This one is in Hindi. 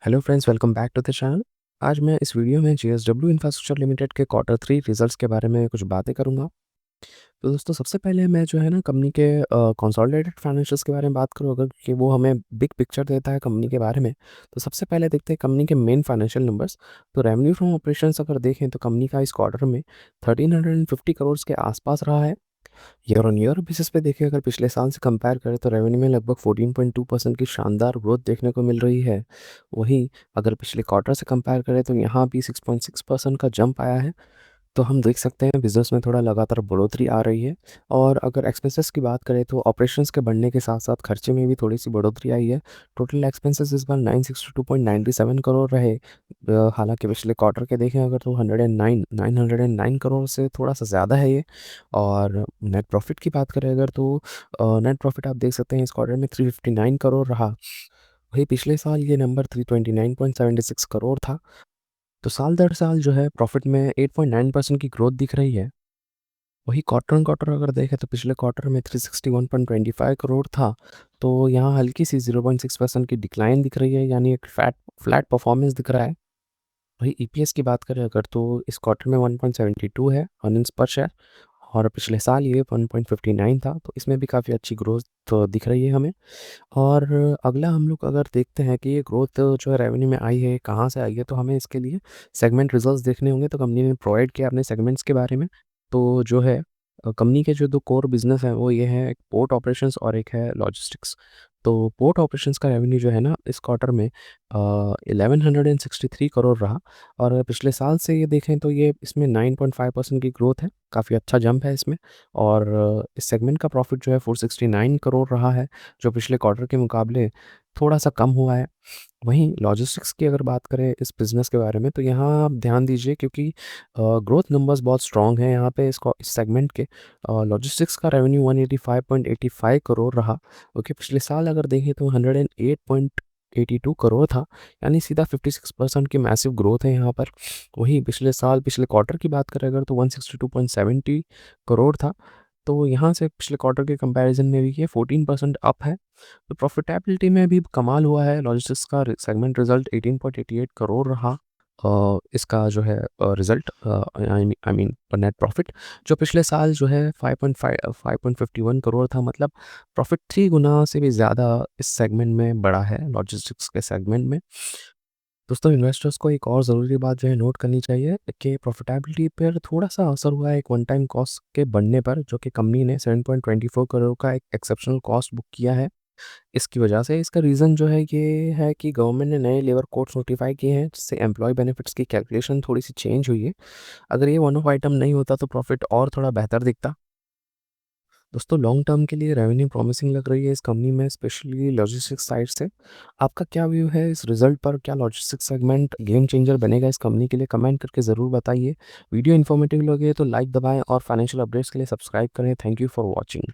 Hello friends, welcome back to the channel. आज मैं इस वीडियो में जेएसडब्ल्यू इंफ्रास्ट्रक्चर लिमिटेड के क्वार्टर 3 रिजल्ट्स के बारे में कुछ बातें करूंगा। तो दोस्तों, सबसे पहले मैं जो है ना कंपनी के कंसोलिडेटेड फाइनेंशियल्स के बारे में बात करूँ अगर, कि वो हमें बिग पिक्चर देता है कंपनी के बारे में। तो सबसे पहले देखते हैं कंपनी के मेन फाइनेंशियल नंबर्स। तो रेवेन्यू फ्रॉम ऑपरेशंस अगर देखें तो कंपनी का इस क्वार्टर में 1350 करोड़ के आसपास रहा है। ईयर ऑन ईयर बेसिस पे देखें, अगर पिछले साल से कंपेयर करें तो रेवेन्यू में लगभग 14.2% की शानदार ग्रोथ देखने को मिल रही है। वहीं अगर पिछले क्वार्टर से कंपेयर करें तो यहाँ भी 6.6% का जंप आया है। तो हम देख सकते हैं बिजनेस में थोड़ा लगातार बढ़ोतरी आ रही है। और अगर एक्सपेंसेस की बात करें तो ऑपरेशंस के बढ़ने के साथ साथ खर्चे में भी थोड़ी सी बढ़ोतरी आई है। टोटल एक्सपेंसेस इस बार 962.97 करोड़ रहे। हालांकि पिछले क्वार्टर के देखें अगर तो 909 करोड़ से थोड़ा सा ज़्यादा है ये। और नेट प्रॉफिट की बात करें अगर तो नेट प्रॉफिट आप देख सकते हैं इस क्वार्टर में 359 करोड़ रहा। वही पिछले साल ये नंबर 329.76 करोड़ था। तो साल दर साल जो है प्रॉफिट में 8.9% की ग्रोथ दिख रही है। वही क्वार्टर ऑन क्वार्टर अगर देखें तो पिछले क्वार्टर में 361.25 करोड़ था। तो यहाँ हल्की सी 0.6% की डिक्लाइन दिख रही है, यानी एक फ्लैट परफॉर्मेंस दिख रहा है। वही ईपीएस की बात करें अगर तो इस क्वार्टर में 1.72 है अर्निंग्स पर शेयर। और पिछले साल ये 1.59 था, तो इसमें भी काफ़ी अच्छी ग्रोथ तो दिख रही है हमें। और अगला हम लोग अगर देखते हैं कि ये ग्रोथ जो है रेवेन्यू में आई है कहाँ से आई है, तो हमें इसके लिए सेगमेंट रिजल्ट्स देखने होंगे। तो कंपनी ने प्रोवाइड किया अपने सेगमेंट्स के बारे में। तो जो है कंपनी के जो दो कोर बिजनेस हैं वो ये है, एक पोर्ट ऑपरेशंस और एक है लॉजिस्टिक्स। तो पोर्ट ऑपरेशंस का रेवेन्यू जो है ना इस क्वार्टर में 1163 करोड़ रहा। और पिछले साल से ये देखें तो ये इसमें 9.5% की ग्रोथ है, काफ़ी अच्छा जंप है इसमें। और इस सेगमेंट का प्रॉफिट जो है 469 करोड़ रहा है, जो पिछले क्वार्टर के मुकाबले थोड़ा सा कम हुआ है। वहीं लॉजिस्टिक्स की अगर बात करें इस बिज़नेस के बारे में तो यहाँ आप ध्यान दीजिए, क्योंकि ग्रोथ नंबर्स बहुत स्ट्रॉन्ग हैं यहाँ पे इस सेगमेंट के। लॉजिस्टिक्स का रेवेन्यू 185.85 करोड़ रहा। ओके, पिछले साल अगर देखें तो 108.82 करोड़ था, यानी सीधा 56% की मैसिव ग्रोथ है यहाँ पर। वहीं पिछले क्वार्टर की बात करें अगर तो 162.70 करोड़ था। तो यहाँ से पिछले क्वार्टर के कंपैरिजन में भी ये 14% अप है। तो प्रॉफिटेबिलिटी में भी कमाल हुआ है। लॉजिस्टिक्स का सेगमेंट रिजल्ट 18.88 करोड़ रहा। इसका जो है result I mean net profit, जो पिछले साल जो है 5.51 करोड़ था। मतलब प्रॉफिट 3 गुना से भी ज़्यादा इस सेगमेंट में बढ़ा है, लॉजिस्टिक्स के सेगमेंट में। दोस्तों, इन्वेस्टर्स को एक और ज़रूरी बात जो है नोट करनी चाहिए कि प्रॉफिटेबिलिटी पर थोड़ा सा असर हुआ है एक वन टाइम कॉस्ट के बढ़ने पर, जो कि कंपनी ने 7.24 करोड़ का एक एक्सेप्शनल कॉस्ट बुक किया है। इसकी वजह से इसका रीज़न जो है ये है कि गवर्नमेंट ने नए लेबर कोड्स नोटिफाई किए हैं, जिससे एम्प्लॉय बेनिफिट्स की कैलकुलेशन थोड़ी सी चेंज हुई है। अगर ये वन ऑफ आइटम नहीं होता तो प्रॉफिट और थोड़ा बेहतर दिखता। दोस्तों, लॉन्ग टर्म के लिए रेवेन्यू प्रॉमिसिंग लग रही है इस कंपनी में, स्पेशली लॉजिस्टिक्स साइड से। आपका क्या व्यू है इस रिजल्ट पर? क्या लॉजिस्टिक्स सेगमेंट गेम चेंजर बनेगा इस कंपनी के लिए? कमेंट करके ज़रूर बताइए। वीडियो इन्फॉर्मेटिव लगे तो लाइक दबाएं और फाइनेंशियल अपडेट्स के लिए सब्सक्राइब करें। Thank you for watching.